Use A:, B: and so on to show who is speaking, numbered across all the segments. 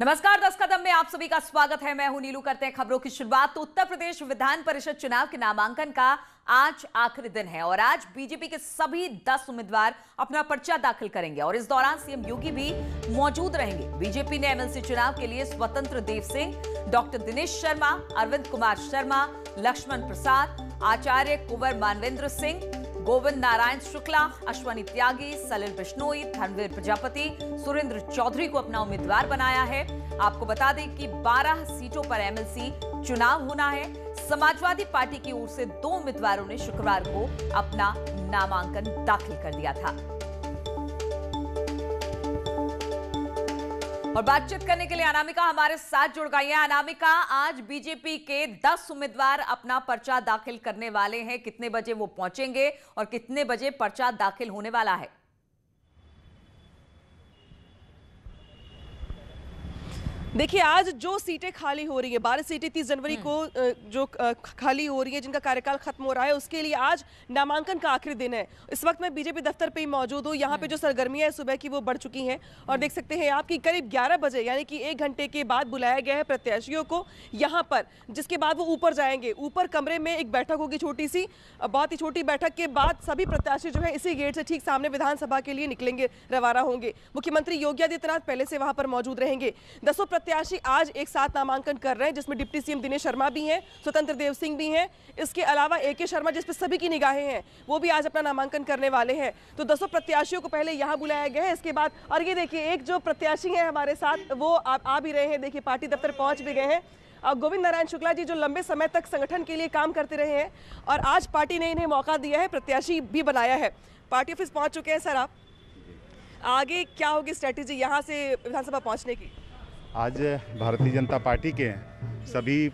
A: नमस्कार, 10 कदम में आप सभी का स्वागत है। मैं हूं नीलू। करते हैं खबरों की शुरुआत। तो उत्तर प्रदेश विधान परिषद चुनाव के नामांकन का आज आखिरी दिन है और आज बीजेपी के सभी 10 उम्मीदवार अपना पर्चा दाखिल करेंगे और इस दौरान सीएम योगी भी मौजूद रहेंगे। बीजेपी ने एमएलसी चुनाव के लिए स्वतंत्र देव सिंह, डॉक्टर दिनेश शर्मा, अरविंद कुमार शर्मा, लक्ष्मण प्रसाद, आचार्य कुंवर मानवेंद्र सिंह, गोविंद नारायण शुक्ला, अश्वनी त्यागी, सलिल बिश्नोई, धर्मवीर प्रजापति, सुरेंद्र चौधरी को अपना उम्मीदवार बनाया है। आपको बता दें कि 12 सीटों पर एमएलसी चुनाव होना है। समाजवादी पार्टी की ओर से 2 उम्मीदवारों ने शुक्रवार को अपना नामांकन दाखिल कर दिया था। और बातचीत करने के लिए अनामिका हमारे साथ जुड़ गई हैं। अनामिका, आज बीजेपी के 10 उम्मीदवार अपना पर्चा दाखिल करने वाले हैं। कितने बजे वो पहुंचेंगे और कितने बजे पर्चा दाखिल होने वाला है?
B: देखिए, आज जो सीटें खाली हो रही है, 12 सीटें 30 जनवरी को जो खाली हो रही है, जिनका कार्यकाल खत्म हो रहा है, उसके लिए आज नामांकन का आखिरी दिन है। इस वक्त मैं बीजेपी दफ्तर पे ही मौजूद हूँ। यहाँ पे जो सरगर्मियां है सुबह की वो बढ़ चुकी हैं और देख सकते हैं आपकी करीब 11 बजे यानी कि 1 घंटे के बाद बुलाया गया है प्रत्याशियों को यहाँ पर, जिसके बाद वो ऊपर जाएंगे। ऊपर कमरे में एक बैठक होगी छोटी सी, बहुत ही छोटी बैठक के बाद सभी प्रत्याशी जो है इसी गेट से ठीक सामने विधानसभा के लिए निकलेंगे, रवाना होंगे। मुख्यमंत्री योगी आदित्यनाथ पहले से वहां पर मौजूद रहेंगे। 10 प्रत्याशी आज एक साथ नामांकन कर रहे हैं, जिसमें डिप्टी सीएम दिनेश शर्मा भी हैं, स्वतंत्र देव सिंह भी हैं। इसके अलावा AK शर्मा, जिस पर सभी की निगाहें हैं, वो भी आज अपना नामांकन करने वाले हैं। तो 10 प्रत्याशियों को पहले यहां बुलाया गया है। इसके बाद और ये देखिए, एक जो प्रत्याशी है हमारे साथ वो आ भी रहे हैं। देखिए, पार्टी दफ्तर पहुंच भी गए हैं। गोविंद नारायण शुक्ला जी, जो लंबे समय तक संगठन के लिए काम करते रहे हैं और आज पार्टी ने इन्हें मौका दिया है, प्रत्याशी भी बनाया है। पार्टी ऑफिस पहुंच चुके हैं। सर, आप आगे क्या होगी स्ट्रेटेजी यहाँ से विधानसभा पहुंचने की?
C: आज भारतीय जनता पार्टी के सभी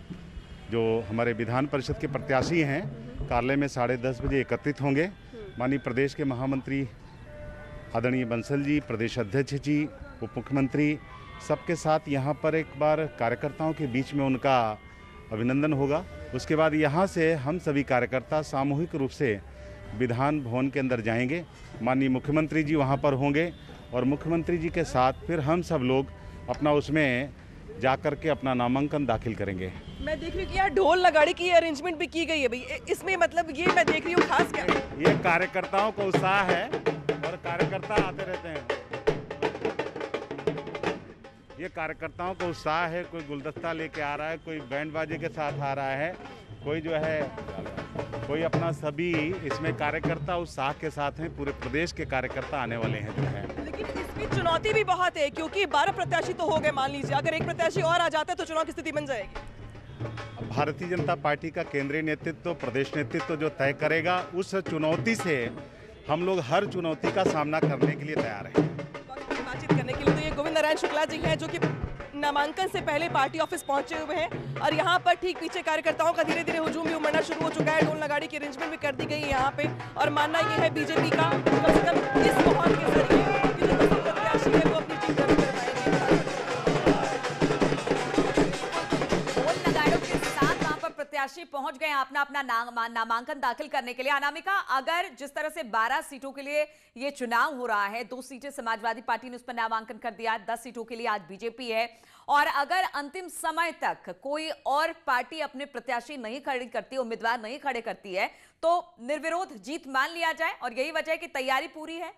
C: जो हमारे विधान परिषद के प्रत्याशी हैं कार्यालय में 10:30 बजे एकत्रित होंगे। माननीय प्रदेश के महामंत्री आदरणीय बंसल जी, प्रदेश अध्यक्ष जी, उप मुख्यमंत्री, सबके साथ यहाँ पर एक बार कार्यकर्ताओं के बीच में उनका अभिनंदन होगा। उसके बाद यहाँ से हम सभी कार्यकर्ता सामूहिक रूप से विधान भवन के अंदर जाएंगे। माननीय मुख्यमंत्री जी वहाँ पर होंगे और मुख्यमंत्री जी के साथ फिर हम सब लोग अपना उसमें जाकर के अपना नामांकन दाखिल करेंगे।
B: मैं देख रही हूँ कि यहाँ ढोल नगाड़े की अरेंजमेंट भी की गई है भाई। इसमें मतलब ये मैं देख रही हूँ खास क्या?
C: ये कार्यकर्ताओं को उत्साह है और कार्यकर्ता आते रहते हैं। ये कार्यकर्ताओं को उत्साह है। कोई गुलदस्ता लेके आ रहा है, कोई बैंड बाजे के साथ आ रहा है, कोई जो है कोई अपना सभी इसमें कार्यकर्ता उत्साह के साथ हैं। पूरे प्रदेश के कार्यकर्ता आने वाले हैं जो है।
B: लेकिन इसकी चुनौती भी बहुत है क्योंकि 12 प्रत्याशी तो हो गए। मान लीजिए अगर एक प्रत्याशी और आ जाता है तो चुनाव की स्थिति बन जाएगी।
C: भारतीय जनता पार्टी का केंद्रीय नेतृत्व, प्रदेश नेतृत्व जो तय करेगा, उस चुनौती से हम लोग हर चुनौती का सामना करने के लिए तैयार हैं।
B: बातचीत करने के लिए तो ये गोविंद नारायण शुक्ला जी हैं, जो कि नामांकन से पहले पार्टी ऑफिस पहुंचे हुए हैं और यहाँ पर ठीक पीछे कार्यकर्ताओं का धीरे धीरे हुजूम भी उमड़ना शुरू हो चुका है। ढोल नगाड़ी की अरेंजमेंट भी कर दी गई है यहाँ पे और मानना ये है बीजेपी का कम से कम इस माहौल के जरिए कि जो 10 प्रत्याशी है वो अपनी जीत दर्ज करवाएंगे।
A: ढोल नगाड़ों के साथ वहां पर प्रत्याशी पहुंच गए अपना नामांकन दाखिल करने के लिए। अनामिका, अगर जिस तरह से 12 सीटों के लिए ये चुनाव हो रहा है, 2 सीटें समाजवादी पार्टी ने उस पर नामांकन कर दिया, 10 सीटों के लिए आज बीजेपी है, और अगर अंतिम समय तक कोई और पार्टी अपने प्रत्याशी नहीं खड़ी करती, उम्मीदवार नहीं खड़े करती है, तो निर्विरोध जीत मान लिया जाए और यही वजह है कि तैयारी पूरी है?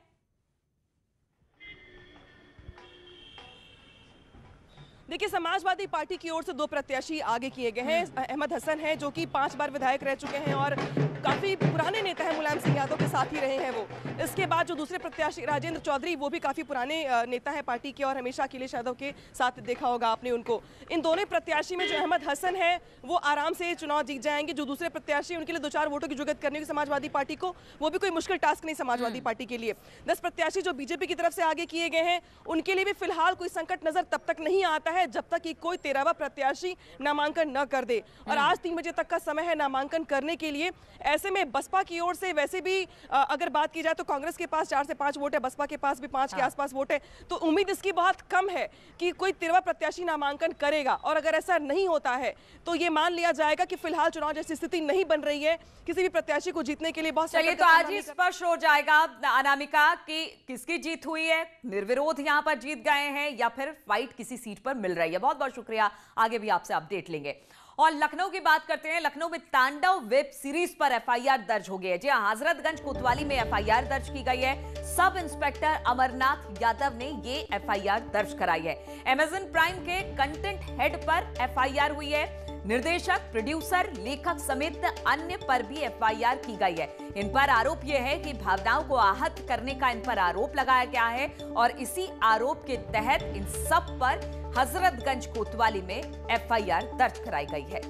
B: देखिए, समाजवादी पार्टी की ओर से 2 प्रत्याशी आगे किए गए हैं। अहमद हसन है, जो कि 5 बार विधायक रह चुके हैं और काफी पुराने नेता हैं, मुलायम सिंह यादव के साथ ही रहे हैं वो। इसके बाद जो दूसरे प्रत्याशी राजेंद्र चौधरी, वो भी काफी पुराने नेता है पार्टी के और हमेशा अखिलेश यादव के साथ देखा होगा आपने उनको। इन दोनों प्रत्याशी में जो अहमद हसन है वो आराम से चुनाव जीत जाएंगे। जो दूसरे प्रत्याशी, उनके लिए 2-4 वोटों की जुगत करने की समाजवादी पार्टी को, वो भी कोई मुश्किल टास्क नहीं समाजवादी पार्टी के लिए। 10 प्रत्याशी जो बीजेपी की तरफ से आगे किए गए हैं, उनके लिए भी फिलहाल कोई संकट नजर तब तक नहीं आता है जब तक कि कोई 13वां प्रत्याशी नामांकन न कर दे। और आज 3 बजे तक का समय है नामांकन करने के लिए। ऐसे में बसपा की ओर से वैसे भी अगर बात की जाए तो कांग्रेस के पास 4 से 5 वोट है, बसपा के पास भी 5 के आसपास वोट है, तो उम्मीद इसकी बहुत कम है कि कोई 13वां प्रत्याशी नामांकन करेगा। और अगर ऐसा नहीं होता है तो ये मान लिया जाएगा कि फिलहाल चुनाव जैसी स्थिति नहीं बन रही है किसी भी प्रत्याशी को जीतने के लिए। बहुत
A: चलिए, तो आज ही स्पष्ट हो जाएगा अनामिका कि किसकी जीत हुई है, निर्विरोध यहां पर जीत गए हैं या फिर फाइट किसी सीट पर मिल रही है। बहुत बहुत शुक्रिया, आगे भी आपसे अपडेट लेंगे। और लखनऊ की बात करते हैं। लखनऊ में तांडव वेब सीरीज पर एफआईआर दर्ज हो गई है। जी हां, हजरतगंज कोतवाली में एफआईआर दर्ज की गई है। सब इंस्पेक्टर अमरनाथ यादव ने ये एफआईआर दर्ज कराई है। अमेज़न प्राइम के कंटेंट हेड पर एफआईआर हुई है। निर्देशक, प्रोड्यूसर, लेखक समेत अन्य पर भी एफआईआर की गई है। इन पर आरोप यह है कि भावनाओं को आहत करने का इन पर आरोप लगाया गया है और इसी आरोप के तहत इन सब पर हजरतगंज कोतवाली में एफआईआर दर्ज कराई गई है।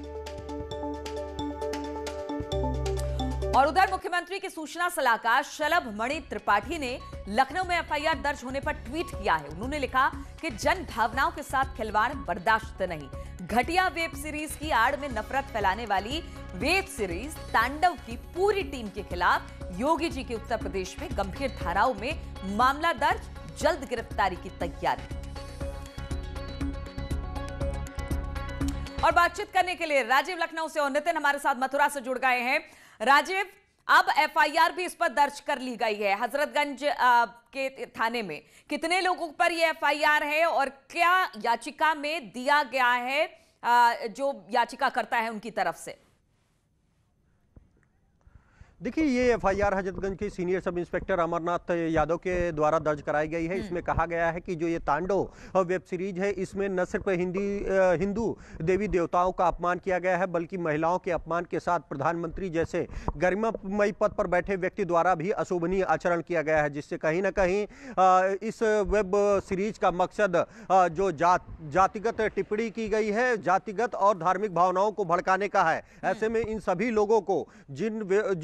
A: और उधर मुख्यमंत्री के सूचना सलाहकार शलभ मणि त्रिपाठी ने लखनऊ में एफआईआर दर्ज होने पर ट्वीट किया है। उन्होंने लिखा कि जन भावनाओं के साथ खिलवाड़ बर्दाश्त नहीं। घटिया वेब सीरीज की आड़ में नफरत फैलाने वाली वेब सीरीज तांडव की पूरी टीम के खिलाफ योगी जी के उत्तर प्रदेश में गंभीर धाराओं में मामला दर्ज, जल्द गिरफ्तारी की तैयारी। और बातचीत करने के लिए राजीव लखनऊ से और नितिन हमारे साथ मथुरा से जुड़ गए हैं। राजीव, अब एफआईआर भी इस पर दर्ज कर ली गई है हजरतगंज के थाने में। कितने लोगों पर यह एफआईआर है और क्या याचिका में दिया गया है जो याचिका करता है उनकी तरफ से?
D: देखिए, ये एफआईआर हजरतगंज के senior sub inspector Amarnath Yadav के द्वारा दर्ज कराई गई है। इसमें कहा गया है कि जो ये तांडव वेब सीरीज है, इसमें न सिर्फ हिंदू देवी देवताओं का अपमान किया गया है, बल्कि महिलाओं के अपमान के साथ प्रधानमंत्री जैसे गरिमामयी पद पर बैठे व्यक्ति द्वारा भी अशोभनीय आचरण किया गया है, जिससे कहीं ना कहीं इस वेब सीरीज का मकसद जो जातिगत टिप्पणी की गई है, जातिगत और धार्मिक भावनाओं को भड़काने का है। ऐसे में इन सभी लोगों को जिन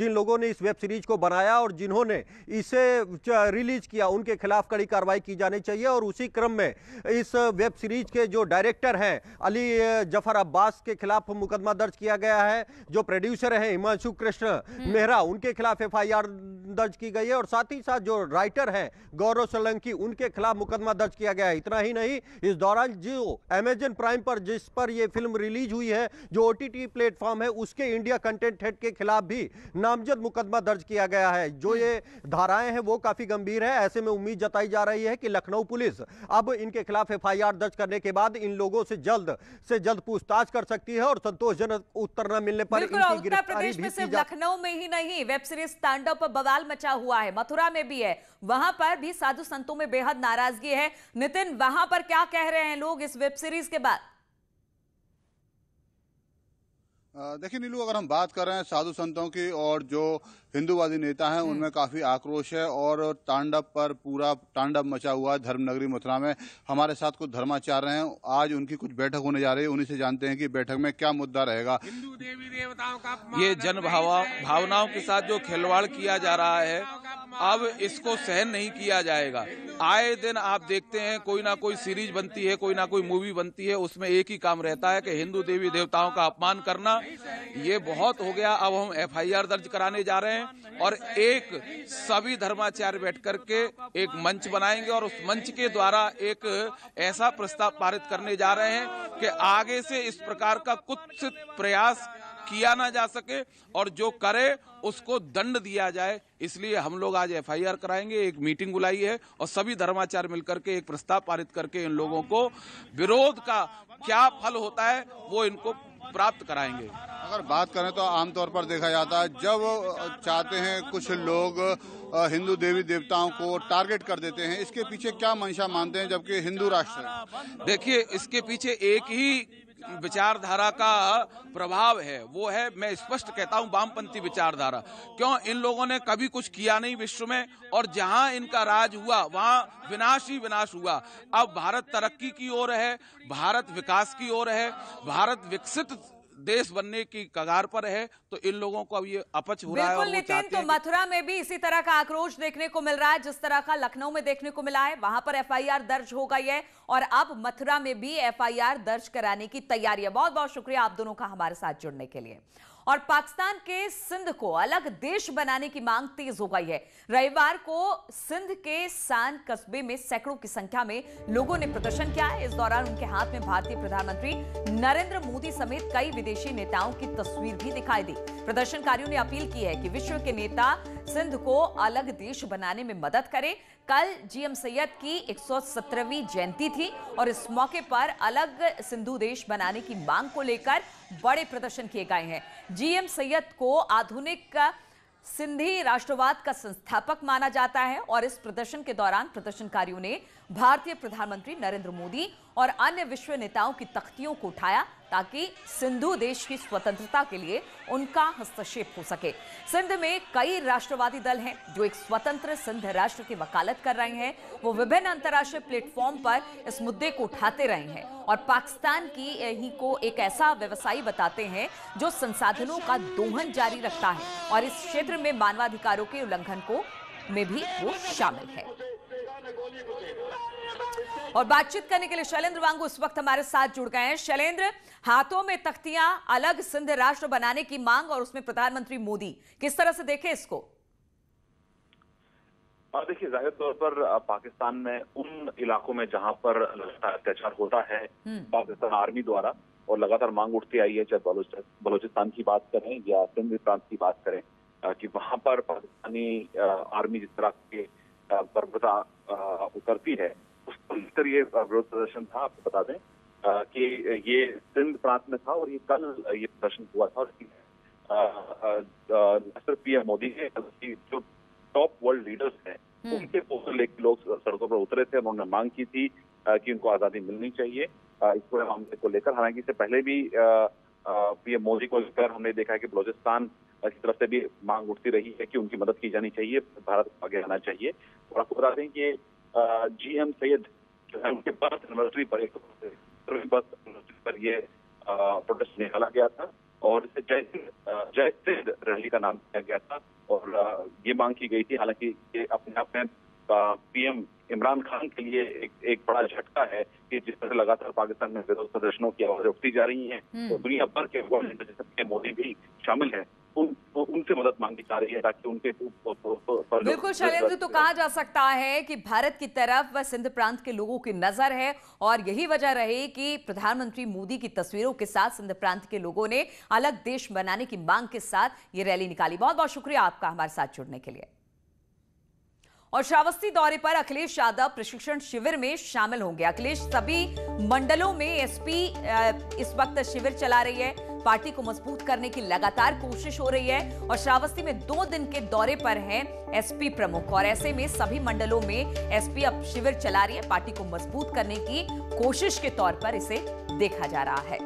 D: लोगों ने इस वेब सीरीज को बनाया और जिन्होंने इसे रिलीज किया, उनके खिलाफ कड़ी कार्रवाई की जानी चाहिए। और उसी क्रम में इस वेब सीरीज के जो डायरेक्टर हैं अली जफर अब्बास के खिलाफ मुकदमा दर्ज किया गया है। जो प्रोड्यूसर हैं हिमांशु कृष्ण मेहरा, उनके खिलाफ एफआईआर दर्ज की गई है। और साथ ही साथ जो राइटर हैं गौरव सोलंकी, उनके खिलाफ मुकदमा दर्ज किया गया है। इतना ही नहीं, इस दौरान जो अमेज़न प्राइम पर जिस पर यह फिल्म रिलीज हुई है, जो ओटीटी प्लेटफॉर्म है, उसके इंडिया कंटेंट हेड के खिलाफ भी नामजद मुकदमा दर्ज किया गया है। जो ये धाराएं हैं वो काफी गंभीर है। ऐसे में उम्मीद जताई जा रही है कि लखनऊ पुलिस अब इनके खिलाफ एफआईआर दर्ज करने के बाद इन लोगों से जल्द पूछताछ कर सकती है और संतोषजनक उत्तर न मिलने पर इनकी गिरफ्तारी भी
A: सिर्फ लखनऊ में ही नहीं, वेब सीरीज तांडव पर बवाल मचा हुआ है, मथुरा में भी है। वहां पर भी साधु संतों में बेहद नाराजगी है। नितिन, वहां पर क्या कह रहे हैं लोग इस वेब सीरीज के बाद?
E: देखिए नीलू, अगर हम बात कर रहे हैं साधु संतों की और जो हिंदूवादी नेता हैं उनमें काफ़ी आक्रोश है और तांडव पर पूरा तांडव मचा हुआ है धर्मनगरी मथुरा में। हमारे साथ कुछ धर्माचार्य हैं, आज उनकी कुछ बैठक होने जा रही है, उन्हीं से जानते हैं कि बैठक में क्या मुद्दा रहेगा।
F: हिंदू देवी देवताओं का ये जन भावनाओं के साथ जो खिलवाड़ किया जा रहा है, अब इसको सहन नहीं किया जाएगा। आए दिन आप देखते हैं कोई ना कोई सीरीज बनती है, कोई ना कोई मूवी बनती है, उसमें एक ही काम रहता है कि हिंदू देवी देवताओं का अपमान करना। ये बहुत हो गया। अब हम एफआईआर दर्ज कराने जा रहे हैं और एक सभी धर्माचार्य बैठ करके एक मंच बनाएंगे और उस मंच के द्वारा एक ऐसा प्रस्ताव पारित करने जा रहे हैं कि आगे से इस प्रकार का कुत्सित प्रयास किया ना जा सके और जो करे उसको दंड दिया जाए। इसलिए हम लोग आज एफआईआर कराएंगे, एक मीटिंग बुलाई है और सभी धर्माचार्य मिलकर के एक प्रस्ताव पारित करके इन लोगों को विरोध का क्या फल होता है वो इनको प्राप्त कराएंगे।
E: अगर बात करें तो आमतौर पर देखा जाता है जब चाहते हैं कुछ लोग हिंदू देवी देवताओं को टारगेट कर देते हैं, इसके पीछे क्या मंशा मानते हैं जबकि हिंदू राष्ट्र है?
F: देखिए, इसके पीछे एक ही विचारधारा का प्रभाव है, वो है, मैं स्पष्ट कहता हूं, वामपंथी विचारधारा। क्यों? इन लोगों ने कभी कुछ किया नहीं विश्व में और जहां इनका राज हुआ वहां विनाश ही विनाश हुआ। अब भारत तरक्की की ओर है, भारत विकास की ओर है, भारत विकसित देश बनने की कगार पर है, तो इन लोगों को अब ये अपच हो रहा है।
A: बिल्कुल नितिन, तो मथुरा में भी इसी तरह का आक्रोश देखने को मिल रहा है जिस तरह का लखनऊ में देखने को मिला है। वहां पर एफआईआर दर्ज हो गई है और अब मथुरा में भी एफआईआर दर्ज कराने की तैयारी है। बहुत बहुत शुक्रिया आप दोनों का हमारे साथ जुड़ने के लिए। और पाकिस्तान के सिंध को अलग देश बनाने की मांग तेज हो गई है। रविवार को सिंध के सान कस्बे में सैकड़ों की संख्या में लोगों ने प्रदर्शन किया है। इस दौरान उनके हाथ में भारतीय प्रधानमंत्री नरेंद्र मोदी समेत कई विदेशी नेताओं की तस्वीर भी दिखाई दी। प्रदर्शनकारियों ने अपील की है कि विश्व के नेता सिंध को अलग देश बनाने में मदद करें। कल जीएम सैयद की 117वीं जयंती थी और इस मौके पर अलग सिंधु देश बनाने की मांग को लेकर बड़े प्रदर्शन किए गए हैं। जीएम सैयद को आधुनिक सिंधी राष्ट्रवाद का संस्थापक माना जाता है और इस प्रदर्शन के दौरान प्रदर्शनकारियों ने भारतीय प्रधानमंत्री नरेंद्र मोदी और अन्य विश्व नेताओं की तख्तियों को उठाया ताकि सिंधु देश की स्वतंत्रता के लिए उनका हस्तक्षेप हो सके। सिंध में कई राष्ट्रवादी दल हैं जो एक स्वतंत्र सिंध राष्ट्र की वकालत कर रहे हैं। वो विभिन्न अंतर्राष्ट्रीय प्लेटफॉर्म पर इस मुद्दे को उठाते रहे हैं और पाकिस्तान की ही को एक ऐसा व्यवसायी बताते हैं जो संसाधनों का दोहन जारी रखता है और इस क्षेत्र में मानवाधिकारों के उल्लंघन को में भी वो शामिल है। और बातचीत करने के लिए शैलेंद्र वांगू इस वक्त हमारे साथ जुड़ गए हैं। शैलेंद्र, हाथों में तख्तियां, अलग सिंध राष्ट्र बनाने की मांग और उसमें प्रधानमंत्री मोदी, किस तरह से देखें इसको?
G: देखिए, जाहिर तौर पर पाकिस्तान में उन इलाकों में जहां पर लगातार अत्याचार होता है पाकिस्तान आर्मी द्वारा और लगातार मांग उठती आई है, चाहे बलोचिस्तान की बात करें या सिंध प्रांत की बात करें, कि वहां पर पाकिस्तानी आर्मी जिस तरह के बर्बरता उतरती है उसको लेकर ये विरोध प्रदर्शन था। आपको बता दें कि ये सिंध प्रांत में था और ये कल ये प्रदर्शन हुआ था और सिर्फ पीएम मोदी के जो टॉप वर्ल्ड लीडर्स हैं उनके पोस्टर लेकर लोग सड़कों पर उतरे थे। उन्होंने मांग की थी कि उनको आजादी मिलनी चाहिए इस पूरे मामले को लेकर। हालांकि इससे पहले भी पीएम मोदी को लेकर हमने देखा है कि बलोचिस्तान की तरफ से भी मांग उठती रही है कि उनकी मदद की जानी चाहिए, भारत आगे आना चाहिए। और आपको बता दें कि जीएम सैयद जो है उनके बर्थ एनिवर्सरी पर ये प्रोटेस्ट निकाला गया था और इसे जय सिंध रैली का नाम दिया गया था और ये मांग की गई थी। हालांकि ये अपने आप में पीएम इमरान खान के लिए एक बड़ा झटका है कि जिस तरह लगातार पाकिस्तान में विरोध प्रदर्शनों की आवाजें उठती जा रही हैं तो दुनिया भर के वर्ल्ड लीडर जैसे मोदी भी शामिल हैं, उनसे मदद मांगी जा रही है ताकि उनके
A: बिल्कुल शैलेंद्र, तो कहा जा सकता है कि भारत की तरफ व सिंध प्रांत के लोगों की नजर है और यही वजह रही कि प्रधानमंत्री मोदी की तस्वीरों के साथ सिंध प्रांत के लोगों ने अलग देश बनाने की मांग के साथ ये रैली निकाली। बहुत बहुत शुक्रिया आपका हमारे साथ जुड़ने के लिए। और श्रावस्ती दौरे पर अखिलेश यादव प्रशिक्षण शिविर में शामिल होंगे। अखिलेश सभी मंडलों में एसपी इस वक्त शिविर चला रही है। पार्टी को मजबूत करने की लगातार कोशिश हो रही है और श्रावस्ती में 2 दिन के दौरे पर हैं एसपी प्रमुख और ऐसे में सभी मंडलों में एसपी अब शिविर चला रही है। पार्टी को मजबूत करने की कोशिश के तौर पर इसे देखा जा रहा है।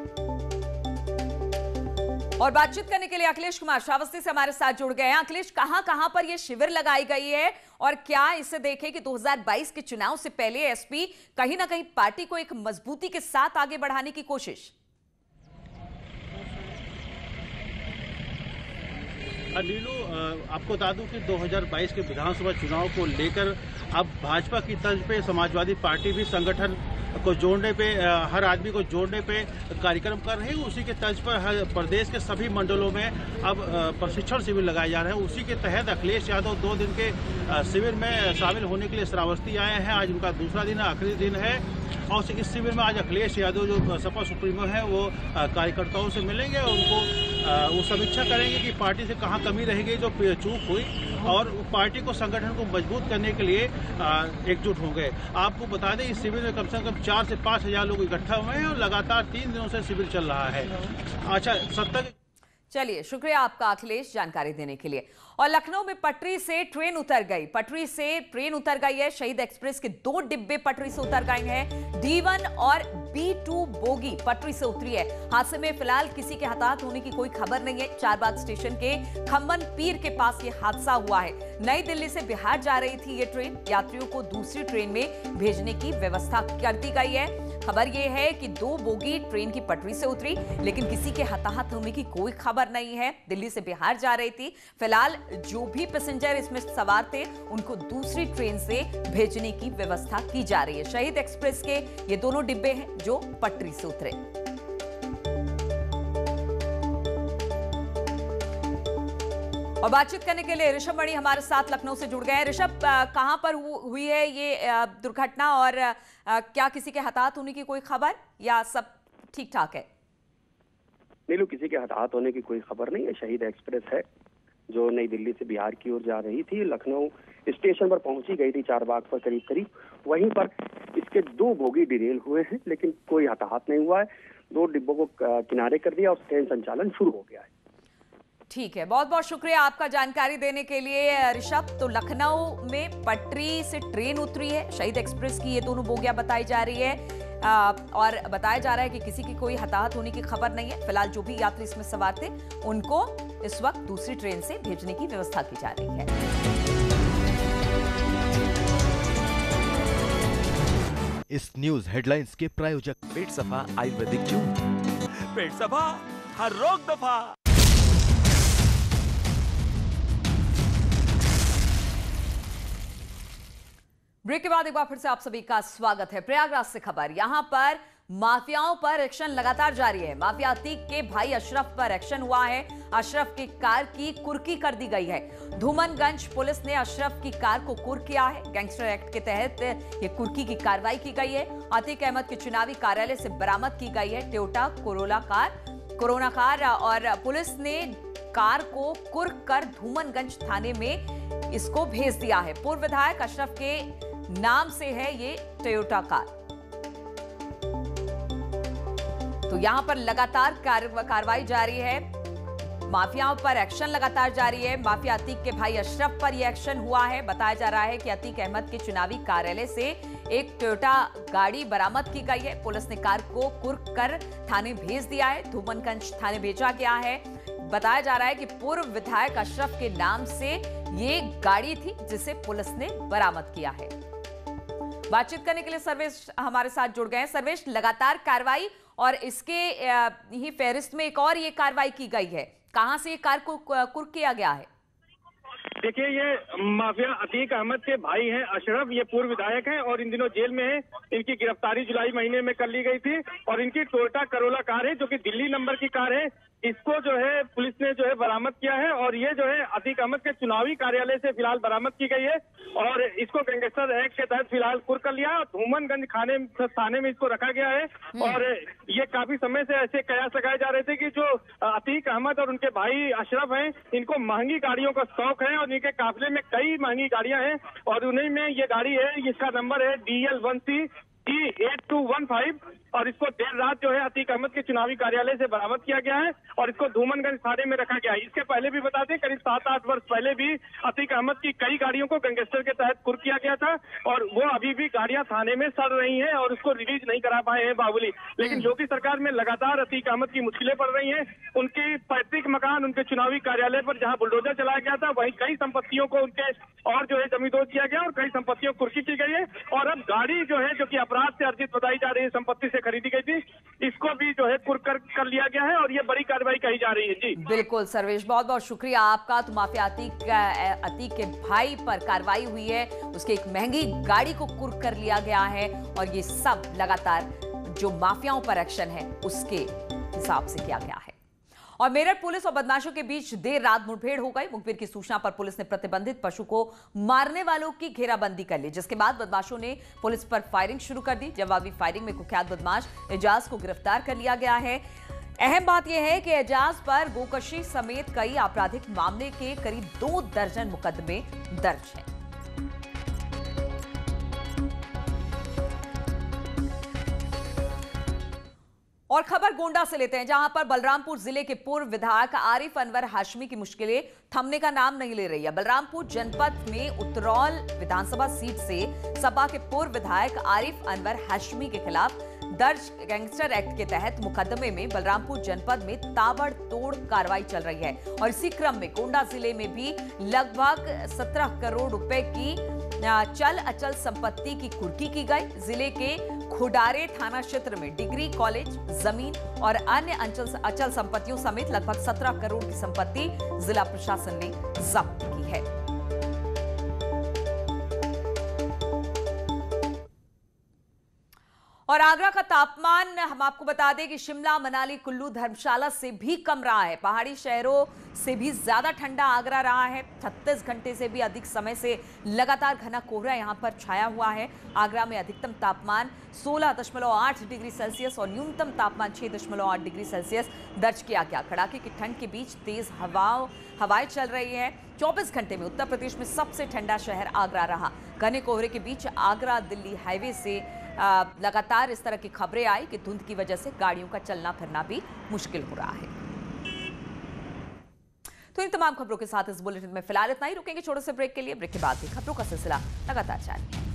A: और बातचीत करने के लिए अखिलेश कुमार श्रावस्ती से हमारे साथ जुड़ गए हैं। अखिलेश, कहां पर यह शिविर लगाई गई है और क्या इसे देखें कि 2022 के चुनाव से पहले एसपी कहीं ना कहीं पार्टी को एक मजबूती के साथ आगे बढ़ाने की कोशिश?
H: नीलू, आपको बता दूं कि 2022 के विधानसभा चुनाव को लेकर अब भाजपा की तर्ज पे समाजवादी पार्टी भी संगठन को जोड़ने पे, हर आदमी को जोड़ने पे कार्यक्रम कर रहे हैं। उसी के तर्ज पर हर प्रदेश के सभी मंडलों में अब प्रशिक्षण शिविर लगाए जा रहे हैं। उसी के तहत अखिलेश यादव 2 दिन के शिविर में शामिल होने के लिए श्रावस्ती आए हैं। आज उनका दूसरा दिन है, आखिरी दिन है और इस शिविर में आज अखिलेश यादव जो सपा सुप्रीमो है वो कार्यकर्ताओं से मिलेंगे और उनको वो समीक्षा करेंगे कि पार्टी से कहाँ कमी रह गई, जो चूक हुई और पार्टी को संगठन को मजबूत करने के लिए एकजुट होंगे। आपको बता दें इस शिविर में कम से कम 4 से 5 हजार लोग इकट्ठा हुए हैं और लगातार 3 दिनों से शिविर चल रहा है। अच्छा, 70
A: चलिए, शुक्रिया आपका अखिलेश जानकारी देने के लिए। और लखनऊ में पटरी से ट्रेन उतर गई। पटरी से ट्रेन उतर गई है। शहीद एक्सप्रेस के 2 डिब्बे पटरी से उतर गए हैं। D1 और B2 बोगी पटरी से उतरी है। हादसे में फिलहाल किसी के हताहत होने की कोई खबर नहीं है। चारबाग स्टेशन के खम्मन पीर के पास ये हादसा हुआ है। नई दिल्ली से बिहार जा रही थी ये ट्रेन। यात्रियों को दूसरी ट्रेन में भेजने की व्यवस्था कर दी गई है। खबर यह है कि 2 बोगी ट्रेन की पटरी से उतरी लेकिन किसी के हताहत होने की कोई खबर नहीं है। दिल्ली से बिहार जा रही थी। फिलहाल जो भी पैसेंजर इसमें सवार थे उनको दूसरी ट्रेन से भेजने की व्यवस्था की जा रही है। शहीद एक्सप्रेस के ये दोनों डिब्बे हैं जो पटरी से उतरे। और बातचीत करने के लिए ऋषभ मणि हमारे साथ लखनऊ से जुड़ गए हैं। ऋषभ, कहां पर हुई है ये दुर्घटना और क्या किसी के हताहत होने की कोई खबर या सब ठीक ठाक है?
I: नीलू, किसी के हताहत होने की कोई खबर नहीं है। शहीद एक्सप्रेस है जो नई दिल्ली से बिहार की ओर जा रही थी, लखनऊ स्टेशन पर पहुंची गई थी चारबाग पर करीब। वहीं पर इसके 2 बोगी डिरेल हुए हैं, लेकिन कोई हताहत नहीं हुआ है। 2 डिब्बों को किनारे कर दिया और ट्रेन संचालन शुरू हो गया है।
A: ठीक है, बहुत बहुत शुक्रिया आपका जानकारी देने के लिए ऋषभ। तो लखनऊ में पटरी से ट्रेन उतरी है शहीद एक्सप्रेस की, ये दोनों बोगियां बताई जा रही है और बताया जा रहा है कि किसी की कोई हताहत होने की खबर नहीं है। फिलहाल जो भी यात्री इसमें सवार थे उनको इस वक्त दूसरी ट्रेन से भेजने की व्यवस्था की जा रही है।
J: इस न्यूज हेडलाइंस के प्रायोजक पेट सफा आयुर्वेदिक चूर्ण, पेट सफा हर रोग दफा।
A: ब्रेक के बाद एक बार फिर से आप सभी का स्वागत है। प्रयागराज से खबर, यहां पर माफियाओं पर एक्शन लगातार जारी है। माफिया अतीक के भाई अशरफ पर एक्शन हुआ है। अशरफ की कार की कुर्की कर दी गई है। धूमनगंज पुलिस ने अशरफ की कार को कुर्क किया है। गैंगस्टर एक्ट के तहत ये कुर्की की कार्रवाई की गई है। अतीक अहमद के चुनावी कार्यालय से बरामद की गई है टोयोटा कोरोना कार और पुलिस ने कार को कुर्क कर धूमनगंज थाने में इसको भेज दिया है। पूर्व विधायक अशरफ के नाम से है ये टोयोटा कार। तो यहां पर लगातार कार्रवाई जारी है। माफियाओं पर एक्शन लगातार जारी है। माफिया अतीक के भाई अशरफ पर यह एक्शन हुआ है। बताया जा रहा है कि अतीक अहमद के चुनावी कार्यालय से एक टोयोटा गाड़ी बरामद की गई है। पुलिस ने कार को कुर्क कर थाने भेज दिया है। धूमनगंज थाने भेजा गया है। बताया जा रहा है कि पूर्व विधायक अशरफ के नाम से ये गाड़ी थी जिसे पुलिस ने बरामद किया है। बातचीत करने के लिए सर्वेश हमारे साथ जुड़ गए हैं। सर्वेश, लगातार कार्रवाई और इसके ही फहरिस्त में एक और ये कार्रवाई की गई है। कहां से ये कार को कुर्क किया गया है?
K: देखिए, ये माफिया अतीक अहमद के भाई हैं अशरफ, ये पूर्व विधायक हैं और इन दिनों जेल में हैं। इनकी गिरफ्तारी जुलाई महीने में कर ली गई थी और इनकी टोयोटा करोला कार है जो कि दिल्ली नंबर की कार है। इसको जो है पुलिस ने जो है बरामद किया है और ये जो है अतीक अहमद के चुनावी कार्यालय से फिलहाल बरामद की गई है और इसको गैंगस्टर एक्ट के तहत फिलहाल कुर्क कर लिया। धूमनगंज थाने में इसको रखा गया है और ये काफी समय से ऐसे कयास लगाए जा रहे थे कि जो अतीक अहमद और उनके भाई अशरफ हैं, इनको महंगी गाड़ियों का शौक है और इनके काफिले में कई महंगी गाड़ियां हैं और उन्हीं में ये गाड़ी है। इसका नंबर है DL1C E8215 और इसको देर रात जो है अतीक अहमद के चुनावी कार्यालय से बरामद किया गया है और इसको धूमनगंज थाने में रखा गया है। इसके पहले भी बता दें, करीब 7-8 वर्ष पहले भी अतीक अहमद की कई गाड़ियों को गैंगस्टर के तहत कुर्क किया गया था और वो अभी भी गाड़ियां थाने में सड़ रही हैं और उसको रिलीज नहीं करा पाए हैं बाहुबली। लेकिन योगी सरकार में लगातार अतीक अहमद की मुश्किलें पड़ रही हैं। उनकी पैतृक मकान, उनके चुनावी कार्यालय पर जहां बुलडोजर चलाया गया था, वहीं कई संपत्तियों को उनके और जो है जमींदोज किया गया और कई संपत्तियों को कुर्की की गई है और अब गाड़ी जो है जो कि अपराध से अर्जित बताई जा रही है, संपत्ति से खरीदी गई थी, इसको भी जो है कुर्क कर लिया गया है और ये बड़ी कार्रवाई कही जा रही है। जी
A: बिल्कुल सर्वेश, बहुत बहुत शुक्रिया आपका। तो माफिया अतीक के भाई पर कार्रवाई हुई है, उसकी एक महंगी गाड़ी को कुर्क कर लिया गया है और ये सब लगातार जो माफियाओं पर एक्शन है उसके हिसाब से किया गया है। और मेरठ पुलिस और बदमाशों के बीच देर रात मुठभेड़ हो गई। मुखबिर की सूचना पर पुलिस ने प्रतिबंधित पशु को मारने वालों की घेराबंदी कर ली, जिसके बाद बदमाशों ने पुलिस पर फायरिंग शुरू कर दी। जवाबी फायरिंग में कुख्यात बदमाश एजाज को गिरफ्तार कर लिया गया है। अहम बात यह है कि एजाज पर गोकशी समेत कई आपराधिक मामले के करीब 2 दर्जन मुकदमे दर्ज हैं। और खबर गोंडा से लेते हैं, जहां पर बलरामपुर जिले के पूर्व विधायक आरिफ अनवर हाशमी की मुश्किलें थमने का नाम नहीं ले रही है। बलरामपुर जनपद में उतरौल विधानसभा सीट से सपा के पूर्व विधायक आरिफ अनवर हाशमी के खिलाफ दर्ज गैंगस्टर एक्ट के तहत मुकदमे में बलरामपुर जनपद में ताबड़तोड़ कार्रवाई चल रही है और इसी क्रम में गोंडा जिले में भी लगभग 17 करोड़ रुपए की चल अचल संपत्ति की कुर्की की गई। जिले के खुडारे थाना क्षेत्र में डिग्री कॉलेज, जमीन और अन्य अचल संपत्तियों समेत लगभग 17 करोड़ की संपत्ति जिला प्रशासन ने जब्त की है। और आगरा का तापमान हम आपको बता दें कि शिमला, मनाली, कुल्लू, धर्मशाला से भी कम रहा है। पहाड़ी शहरों से भी ज्यादा ठंडा आगरा रहा है। 36 घंटे से भी अधिक समय से लगातार घना कोहरा यहां पर छाया हुआ है। आगरा में अधिकतम तापमान 16.8 डिग्री सेल्सियस और न्यूनतम तापमान 6.8 डिग्री सेल्सियस दर्ज किया गया। कड़ाके की ठंड के बीच तेज हवाएं चल रही है। 24 घंटे में उत्तर प्रदेश में सबसे ठंडा शहर आगरा रहा। घने कोहरे के बीच आगरा दिल्ली हाईवे से लगातार इस तरह की खबरें आई कि धुंध की वजह से गाड़ियों का चलना फिरना भी मुश्किल हो रहा है। तो इन तमाम खबरों के साथ इस बुलेटिन में फिलहाल इतना ही। रुकेंगे छोटे से ब्रेक के लिए। ब्रेक के बाद भी खबरों का सिलसिला लगातार जारी है।